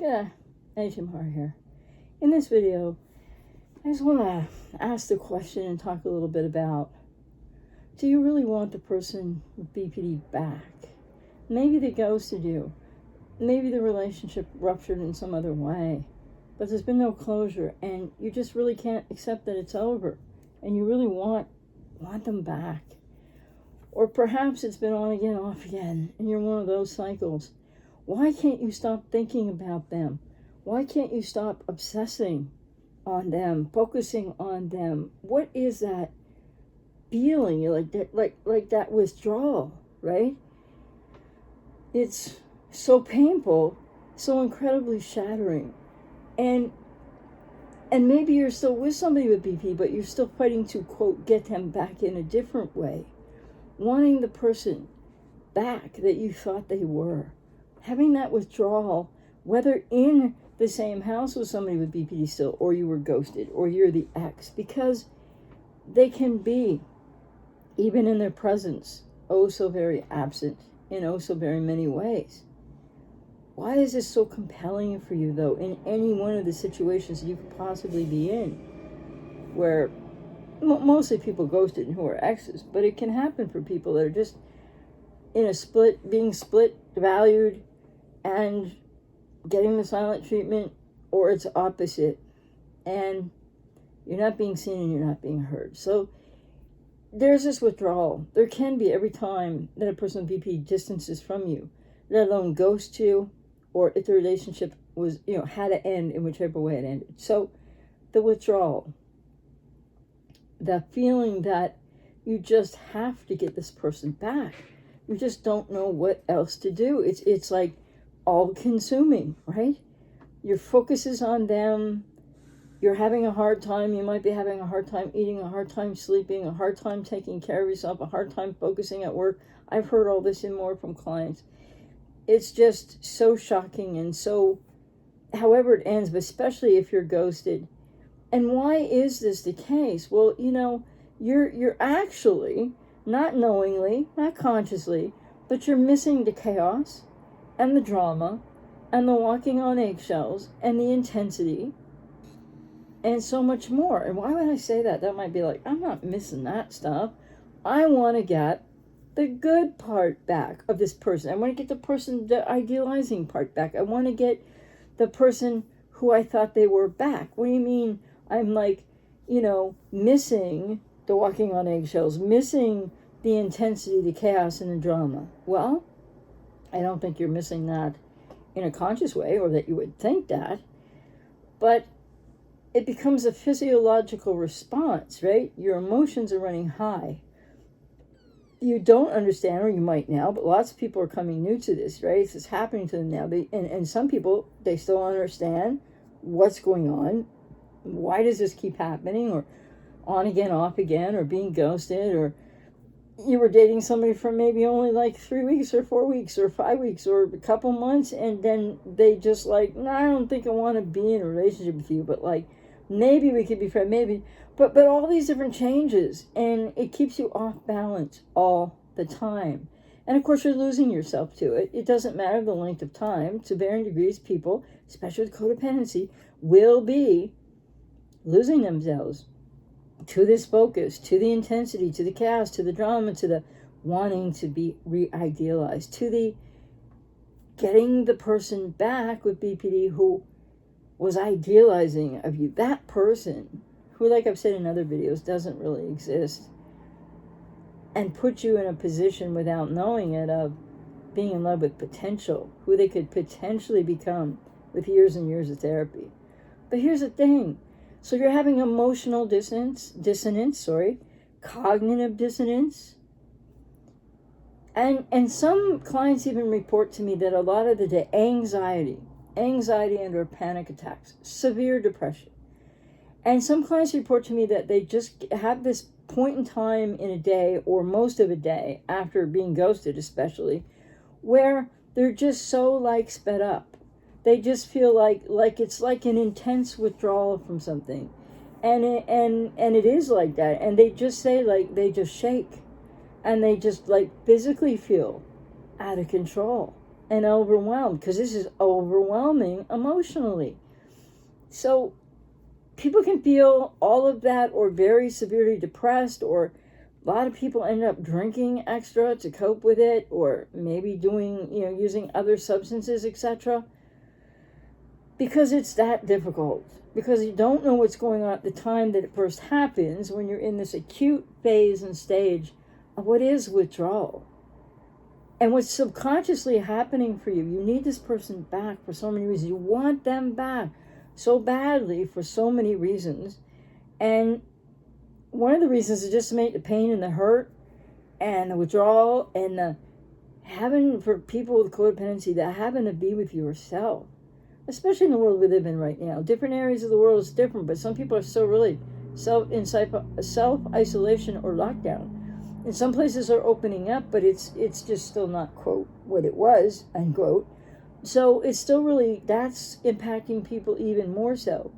Yeah, HMR here. In this video, I just want to ask the question and talk a little bit about, do you really want the person with BPD back? Maybe they ghosted you. Maybe the relationship ruptured in some other way, but there's been no closure and you just really can't accept that it's over and you really want them back. Or perhaps it's been on again, off again, and you're one of those cycles. Why can't you stop thinking about them? Why can't you stop obsessing on them, focusing on them? What is that feeling? You're like that withdrawal, right? It's so painful, so incredibly shattering. And maybe you're still with somebody with BP, but you're still fighting to, quote, get them back in a different way. Wanting the person back that you thought they were. Having that withdrawal, whether in the same house with somebody with BPD still, or you were ghosted, or you're the ex, because they can be, even in their presence, oh so very absent in oh so very many ways. Why is this so compelling for you, though, in any one of the situations that you could possibly be in, where mostly people ghosted who are exes, but it can happen for people that are just in a being split, valued, and getting the silent treatment, or it's opposite, and you're not being seen and you're not being heard. So there's this withdrawal. There can be every time that a person with BP distances from you, let alone ghosts you, or if the relationship was, had to end in whichever way it ended. So the withdrawal, the feeling that you just have to get this person back. You just don't know what else to do. It's like all consuming, right? Your focus is on them. You're having a hard time. You might be having a hard time eating, a hard time sleeping, a hard time taking care of yourself, a hard time focusing at work. I've heard all this and more from clients. It's just so shocking and so, however it ends, but especially if you're ghosted. And why is this the case? Well, you're actually, not knowingly, not consciously, but you're missing the chaos and the drama and the walking on eggshells and the intensity and so much more. And why would I say that? That might be like, I'm not missing that stuff. I want to get the good part back of this person. I want to get the idealizing part back. I want to get the person who I thought they were back. What do you mean I'm missing the walking on eggshells, missing the intensity, the chaos, and the drama? Well, I don't think you're missing that in a conscious way, or that you would think that, but it becomes a physiological response, right? Your emotions are running high. You don't understand, or you might now, but lots of people are coming new to this, right? This is happening to them now. And some people, they still don't understand what's going on. Why does this keep happening? Or on again, off again, or being ghosted, or you were dating somebody for maybe only like 3 weeks or 4 weeks or 5 weeks or a couple months, and then they just like, no, I don't think I want to be in a relationship with you, but like, maybe we could be friends, maybe. But all these different changes, and it keeps you off balance all the time. And of course, you're losing yourself to it. It doesn't matter the length of time. To varying degrees, people, especially with codependency, will be losing themselves to this focus, to the intensity, to the chaos, to the drama, to the wanting to be re-idealized, to the getting the person back with BPD who was idealizing of you. That person who, like I've said in other videos, doesn't really exist, and put you in a position without knowing it of being in love with potential, who they could potentially become with years and years of therapy. But here's the thing. So you're having emotional dissonance, cognitive dissonance. And some clients even report to me that a lot of the day, anxiety and/or panic attacks, severe depression. And some clients report to me that they just have this point in time in a day, or most of a day, after being ghosted especially, where they're just so like sped up. They just feel like it's like an intense withdrawal from something. And it is like that. And they just say, like, they just shake. And they just like physically feel out of control. and overwhelmed, because this is overwhelming emotionally. So people can feel all of that, or very severely depressed, or a lot of people end up drinking extra to cope with it, or maybe doing, using other substances, etc. Because it's that difficult. Because you don't know what's going on at the time that it first happens, when you're in this acute phase and stage of what is withdrawal. And what's subconsciously happening for you, you need this person back for so many reasons. You want them back so badly for so many reasons. And one of the reasons is just to make the pain and the hurt and the withdrawal and the having, for people with codependency, that having to be with yourself. Especially in the world we live in right now. Different areas of the world is different, but some people are still really self-isolation or lockdown. And some places are opening up, but it's just still not, quote, what it was, unquote. So it's still really, that's impacting people even more so.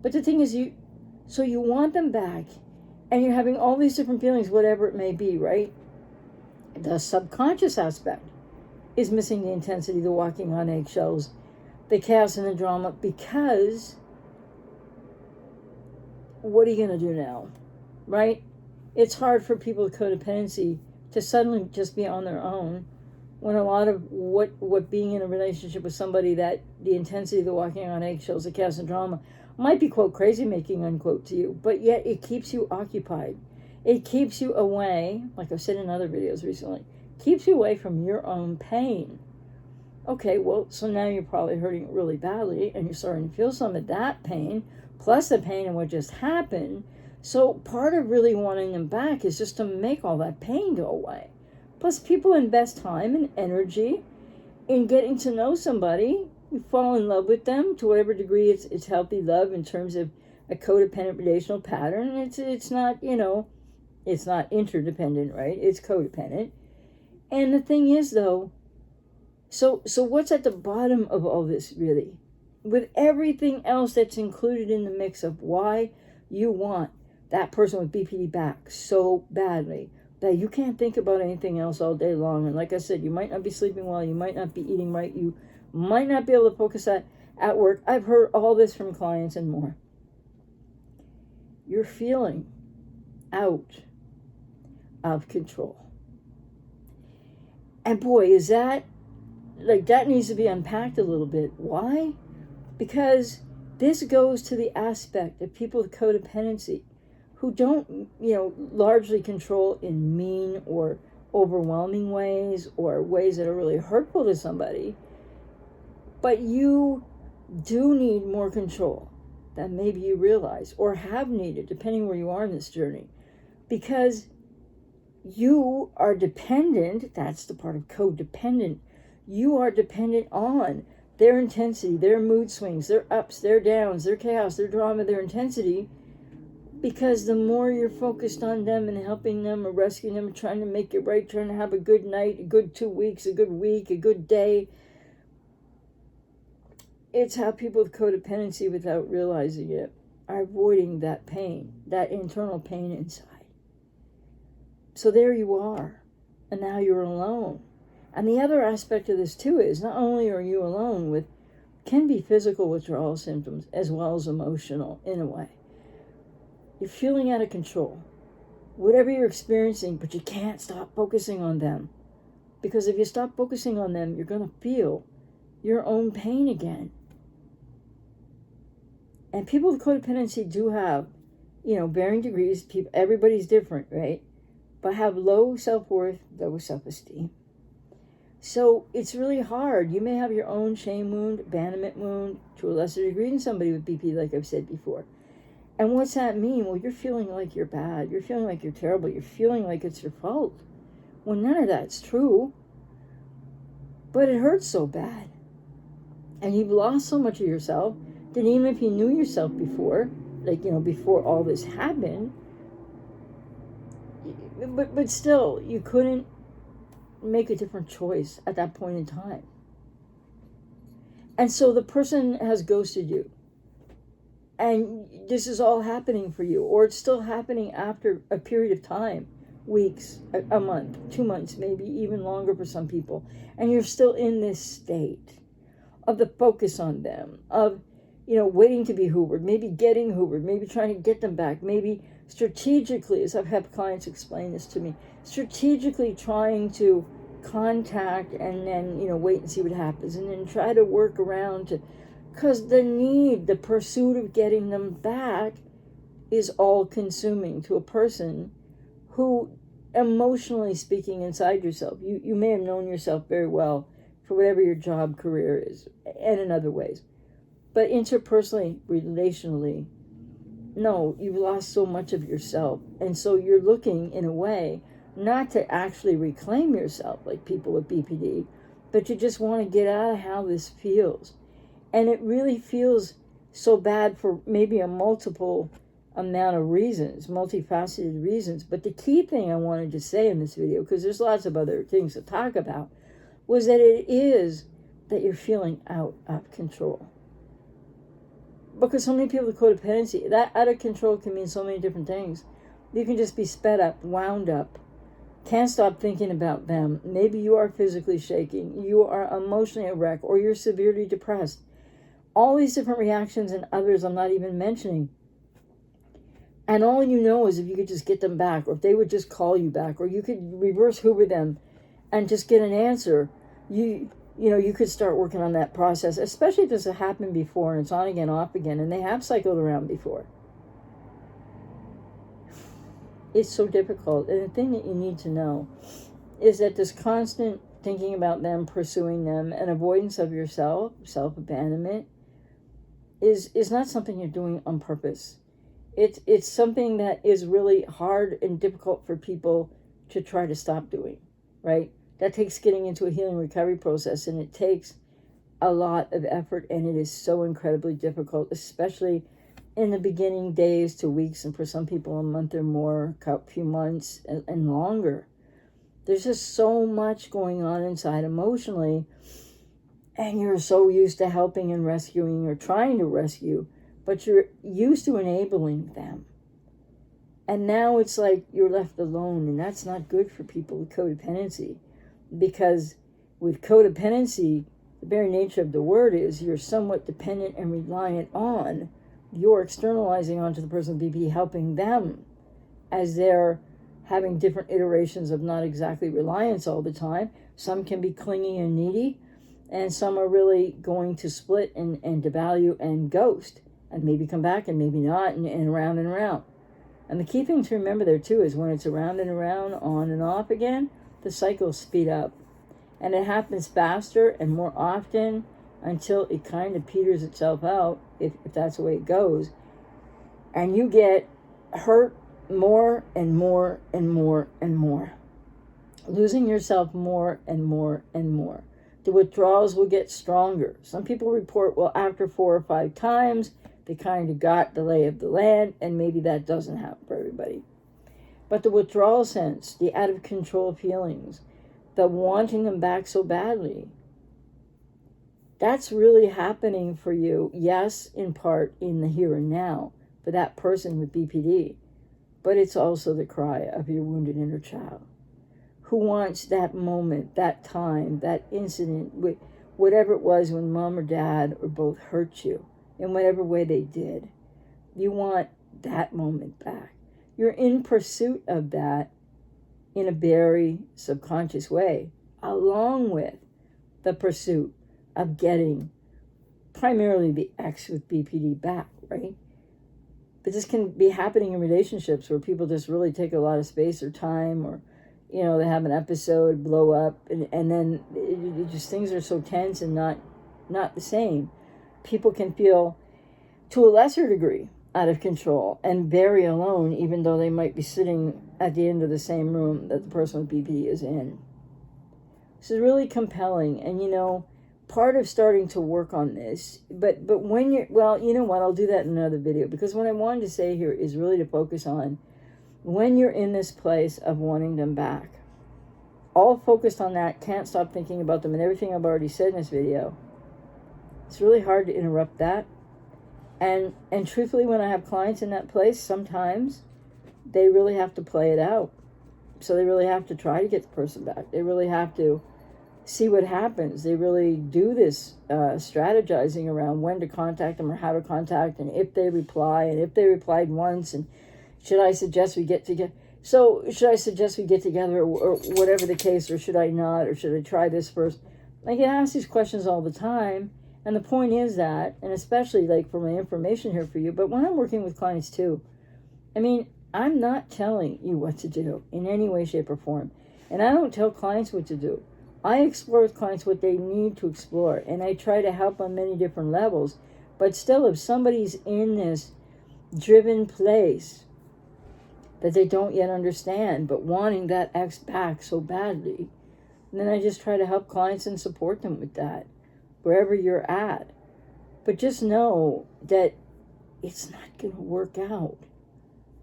But the thing is, you want them back, and you're having all these different feelings, whatever it may be, right? The subconscious aspect is missing the intensity, the walking on eggshells, the chaos and the drama, because what are you going to do now, right? It's hard for people with codependency to suddenly just be on their own, when a lot of what being in a relationship with somebody, that the intensity, the walking on eggshells, the chaos and drama, might be, quote, crazy making, unquote, to you, but yet it keeps you occupied. It keeps you away, like I've said in other videos recently, keeps you away from your own pain. Okay, well, so now you're probably hurting it really badly, and you're starting to feel some of that pain, plus the pain of what just happened. So part of really wanting them back is just to make all that pain go away. Plus, people invest time and energy in getting to know somebody. You fall in love with them to whatever degree it's healthy love in terms of a codependent relational pattern. It's not, it's not interdependent, right? It's codependent. And the thing is, though, so what's at the bottom of all this, really? With everything else that's included in the mix of why you want that person with BPD back so badly that you can't think about anything else all day long. And like I said, you might not be sleeping well, you might not be eating right, you might not be able to focus at work. I've heard all this from clients and more. You're feeling out of control. And boy, is that, that needs to be unpacked a little bit. Why? Because this goes to the aspect of people with codependency who don't, largely control in mean or overwhelming ways, or ways that are really hurtful to somebody. But you do need more control than maybe you realize, or have needed, depending where you are in this journey. Because you are dependent, that's the part of codependent, you are dependent on their intensity, their mood swings, their ups, their downs, their chaos, their drama, their intensity. Because the more you're focused on them and helping them or rescuing them, trying to make it right, trying to have a good night, a good 2 weeks, a good week, a good day, it's how people with codependency, without realizing it, are avoiding that pain, that internal pain inside. So there you are, and now you're alone. And the other aspect of this too is, not only are you alone with, can be physical withdrawal symptoms as well as emotional in a way. You're feeling out of control, whatever you're experiencing, but you can't stop focusing on them. Because if you stop focusing on them, you're going to feel your own pain again. And people with codependency do have, varying degrees. Everybody's different, right? But have low self-worth, low self-esteem. So it's really hard. You may have your own shame wound, abandonment wound, to a lesser degree than somebody with BP, like I've said before. And what's that mean? Well, you're feeling like you're bad. You're feeling like you're terrible. You're feeling like it's your fault. Well, none of that's true. But it hurts so bad. And you've lost so much of yourself that even if you knew yourself before, before all this happened, but still, you couldn't make a different choice at that point in time. And so the person has ghosted you. And this is all happening for you, or it's still happening after a period of time weeks, a month, 2 months, maybe even longer for some people, and you're still in this state of the focus on them, of, waiting to be hoovered, maybe getting hoovered, maybe trying to get them back, maybe strategically, as I've had clients explain this to me, strategically trying to contact and then, wait and see what happens, and then try to work around to, because the pursuit of getting them back is all consuming to a person who, emotionally speaking, inside yourself, you may have known yourself very well for whatever your job career is, and in other ways. But interpersonally, relationally, no, you've lost so much of yourself. And so you're looking, in a way, not to actually reclaim yourself like people with BPD, but you just want to get out of how this feels. And it really feels so bad for maybe a multiple amount of reasons, multifaceted reasons. But the key thing I wanted to say in this video, because there's lots of other things to talk about, was that it is that you're feeling out of control. Because so many people with codependency, that out of control can mean so many different things. You can just be sped up, wound up, can't stop thinking about them. Maybe you are physically shaking, you are emotionally a wreck, or you're severely depressed. All these different reactions and others I'm not even mentioning. And all you know is if you could just get them back, or if they would just call you back, or you could reverse hoover them and just get an answer, you could start working on that process, especially if this has happened before and it's on again, off again, and they have cycled around before. It's so difficult. And the thing that you need to know is that this constant thinking about them, pursuing them, and avoidance of yourself, self-abandonment, is not something you're doing on purpose. It's something that is really hard and difficult for people to try to stop doing, right? That takes getting into a healing recovery process, and it takes a lot of effort, and it is so incredibly difficult, especially in the beginning days to weeks, and for some people a month or more, a few months and longer. There's just so much going on inside emotionally, and you're so used to helping and rescuing or trying to rescue, but you're used to enabling them. And now it's like you're left alone, and that's not good for people with codependency. Because with codependency, the very nature of the word is you're somewhat dependent and reliant on, you're externalizing onto the person with BPD, helping them as they're having different iterations of not exactly reliance all the time. Some can be clingy and needy, and some are really going to split and devalue and ghost, and maybe come back and maybe not, and around and around. And the key thing to remember there too is when it's around and around, on and off again, the cycles speed up. And it happens faster and more often until it kind of peters itself out, if that's the way it goes. And you get hurt more and more and more and more. Losing yourself more and more and more. The withdrawals will get stronger. Some people report, well, after 4 or 5 times, they kind of got the lay of the land, and maybe that doesn't happen for everybody. But the withdrawal sense, the out of control feelings, the wanting them back so badly, that's really happening for you, yes, in part in the here and now, for that person with BPD. But it's also the cry of your wounded inner child, who wants that moment, that time, that incident, whatever it was when mom or dad or both hurt you, in whatever way they did. You want that moment back. You're in pursuit of that in a very subconscious way, along with the pursuit of getting primarily the ex with BPD back, right? But this can be happening in relationships where people just really take a lot of space or time, or, they have an episode blow up, and then it just things are so tense and not the same. People can feel, to a lesser degree, out of control and very alone, even though they might be sitting at the end of the same room that the person with BPD is in. This is really compelling, and part of starting to work on this, but when you're, well, you know what, I'll do that in another video, because what I wanted to say here is really to focus on when you're in this place of wanting them back. All focused on that, can't stop thinking about them, and everything I've already said in this video. It's really hard to interrupt that. And truthfully, when I have clients in that place, sometimes they really have to play it out. So they really have to try to get the person back. They really have to see what happens. They really do this strategizing around when to contact them or how to contact, and if they reply, and if they replied once, and should I suggest we get together? So should I suggest we get together, or whatever the case, or should I not, or should I try this first? I get asked these questions all the time, and the point is that, and especially like for my information here for you, but when I'm working with clients too, I mean, I'm not telling you what to do in any way, shape, or form, and I don't tell clients what to do. I explore with clients what they need to explore, and I try to help on many different levels. But still, if somebody's in this driven place that they don't yet understand, but wanting that ex back so badly, then I just try to help clients and support them with that, wherever you're at. But just know that it's not going to work out.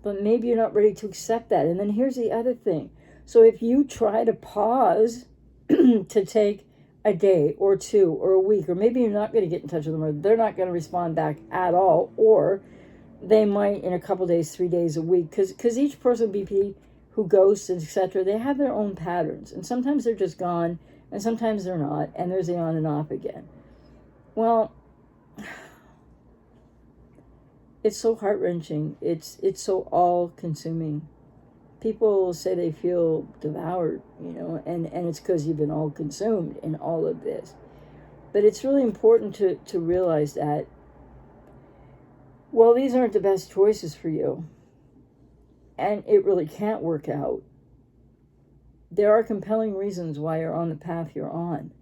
But maybe you're not ready to accept that. And then here's the other thing. So if you try to pause to take a day or two or a week, or maybe you're not going to get in touch with them, or they're not going to respond back at all, or they might in a couple days, 3 days, a week, because each person BP who ghosts, etc., they have their own patterns, and sometimes they're just gone, and sometimes they're not, and there's the on and off again. Well, it's so heart-wrenching. It's so all-consuming. People say they feel devoured, and it's because you've been all consumed in all of this. But it's really important to realize that, well, these aren't the best choices for you, and it really can't work out. There are compelling reasons why you're on the path you're on.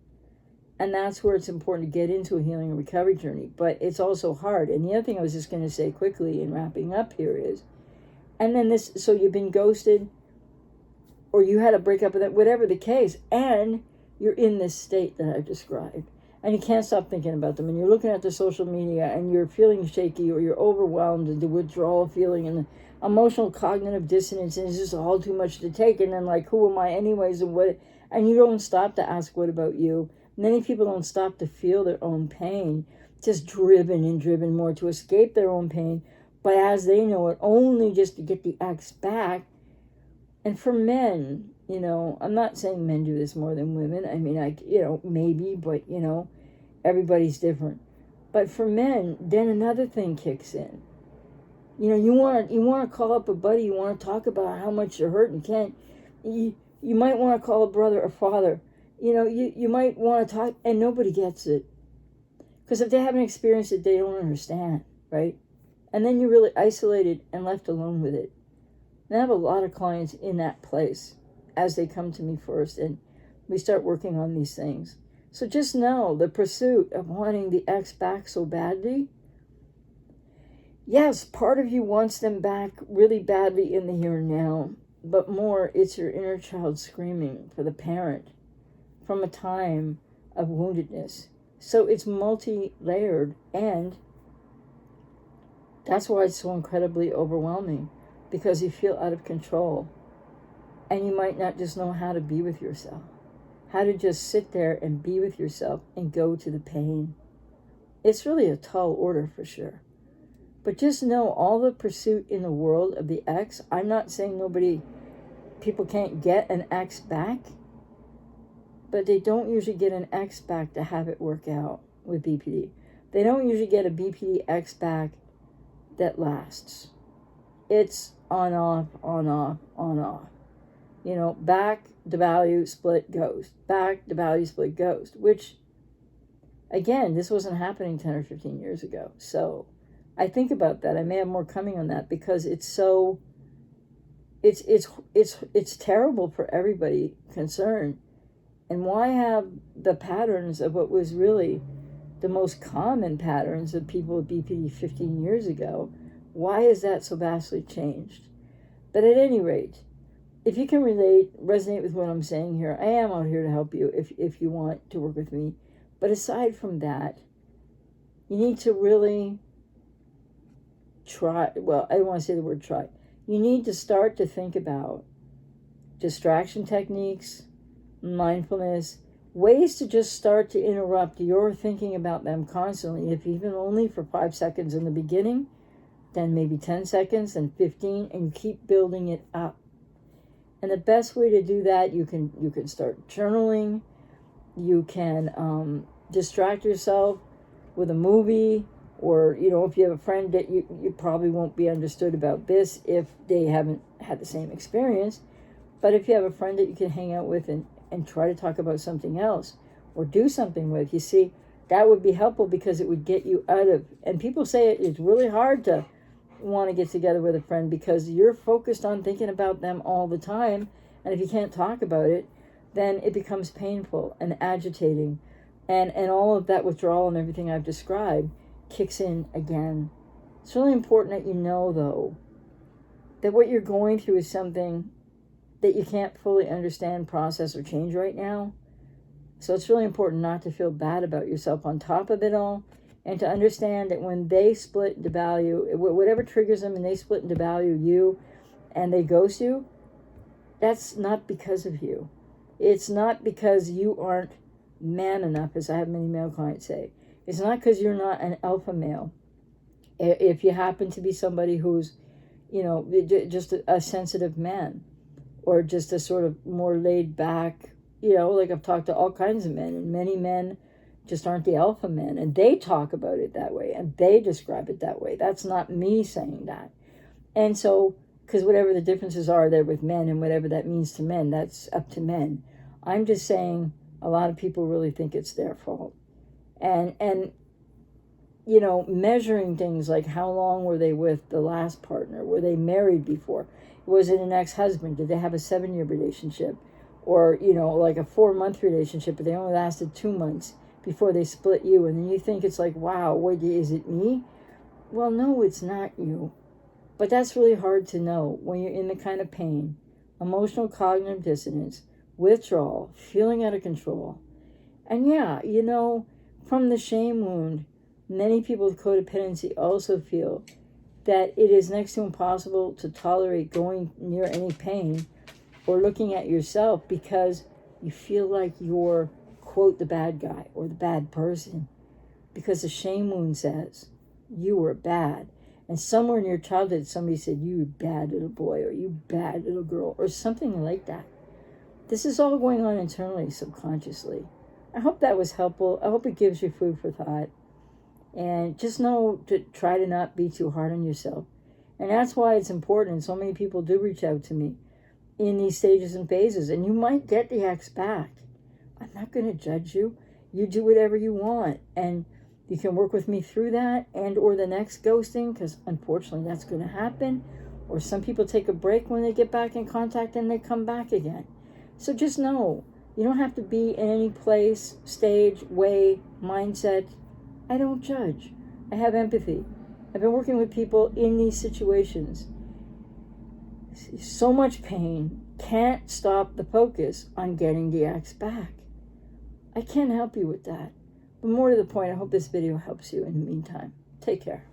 And that's where it's important to get into a healing and recovery journey. But it's also hard. And the other thing I was just going to say quickly in wrapping up here is, and then this, so you've been ghosted, or you had a breakup with it, whatever the case, and you're in this state that I've described, and you can't stop thinking about them, and you're looking at the social media, and you're feeling shaky, or you're overwhelmed, and the withdrawal feeling, and the emotional cognitive dissonance, and it's just all too much to take, and then like, who am I anyways, and you don't stop to ask, what about you? Many people don't stop to feel their own pain, just driven more to escape their own pain, but as they know it, only just to get the ex back. And for men, I'm not saying men do this more than women. I mean, maybe, but, everybody's different. But for men, then another thing kicks in. You want to call up a buddy, you want to talk about how much you're hurt and can't. You might want to call a brother or father. You might want to talk, and nobody gets it. Because if they haven't experienced it, they don't understand, right? And then you're really isolated and left alone with it. And I have a lot of clients in that place as they come to me first, and we start working on these things. So just know the pursuit of wanting the ex back so badly, yes, part of you wants them back really badly in the here and now, but more, it's your inner child screaming for the parent from a time of woundedness. So it's multi-layered, and that's why it's so incredibly overwhelming, because you feel out of control, and you might not just know how to be with yourself, how to just sit there and be with yourself and go to the pain. It's really a tall order for sure. But just know all the pursuit in the world of the ex. I'm not saying people can't get an ex back, but they don't usually get an ex back to have it work out with BPD. They don't usually get a BPD ex back that lasts. It's on, off, on, off, on, off. Back, devalue, split, ghost. Back, devalue, split, ghost. Which, again, this wasn't happening 10 or 15 years ago. So I think about that. I may have more coming on that, because it's so, it's terrible for everybody concerned. And why have the patterns of what was really the most common patterns of people with BPD 15 years ago, why is that so vastly changed? But at any rate, if you can resonate with what I'm saying here, I am out here to help you if you want to work with me. But aside from that, you need to really try, well, I don't want to say the word try. You need to start to think about distraction techniques, mindfulness, ways to just start to interrupt your thinking about them constantly, if even only for 5 seconds in the beginning, then maybe 10 seconds, then 15, and you keep building it up. And the best way to do that, you can start journaling. You can distract yourself with a movie, or if you have a friend that you probably won't be understood about this if they haven't had the same experience. But if you have a friend that you can hang out with and try to talk about something else or do something with, you see, that would be helpful because it would get you out of, and people say it's really hard to want to get together with a friend because you're focused on thinking about them all the time. And if you can't talk about it, then it becomes painful and agitating. And all of that withdrawal and everything I've described kicks in again. It's really important that you know, though, that what you're going through is something that you can't fully understand, process, or change right now. So it's really important not to feel bad about yourself on top of it all, and to understand that when they split into value, whatever triggers them and they split into value you and they ghost you, that's not because of you. It's not because you aren't man enough, as I have many male clients say. It's not because you're not an alpha male. If you happen to be somebody who's, just a sensitive man, or just a sort of more laid back, like I've talked to all kinds of men, and many men just aren't the alpha men, and they talk about it that way, and they describe it that way. That's not me saying that. And so, because whatever the differences are there with men and whatever that means to men, that's up to men. I'm just saying a lot of people really think it's their fault. And measuring things like how long were they with the last partner? Were they married before? Was it an ex-husband? Did they have a 7-year relationship? Or, like a 4-month relationship, but they only lasted 2 months before they split you. And then you think it's like, wow, wait, is it me? Well, no, it's not you. But that's really hard to know when you're in the kind of pain, emotional cognitive dissonance, withdrawal, feeling out of control. And yeah, from the shame wound, many people with codependency also feel that it is next to impossible to tolerate going near any pain or looking at yourself because you feel like you're, quote, the bad guy or the bad person, because the shame wound says you were bad. And somewhere in your childhood, somebody said, you bad little boy, or you bad little girl, or something like that. This is all going on internally, subconsciously. I hope that was helpful. I hope it gives you food for thought. And just know to try to not be too hard on yourself. And that's why it's important. So many people do reach out to me in these stages and phases. And you might get the ex back. I'm not going to judge you. You do whatever you want. And you can work with me through that and or the next ghosting, because unfortunately that's going to happen. Or some people take a break when they get back in contact and they come back again. So just know, you don't have to be in any place, stage, way, mindset. I don't judge. I have empathy. I've been working with people in these situations. So much pain can't stop the focus on getting the ex back. I can't help you with that. But more to the point, I hope this video helps you in the meantime. Take care.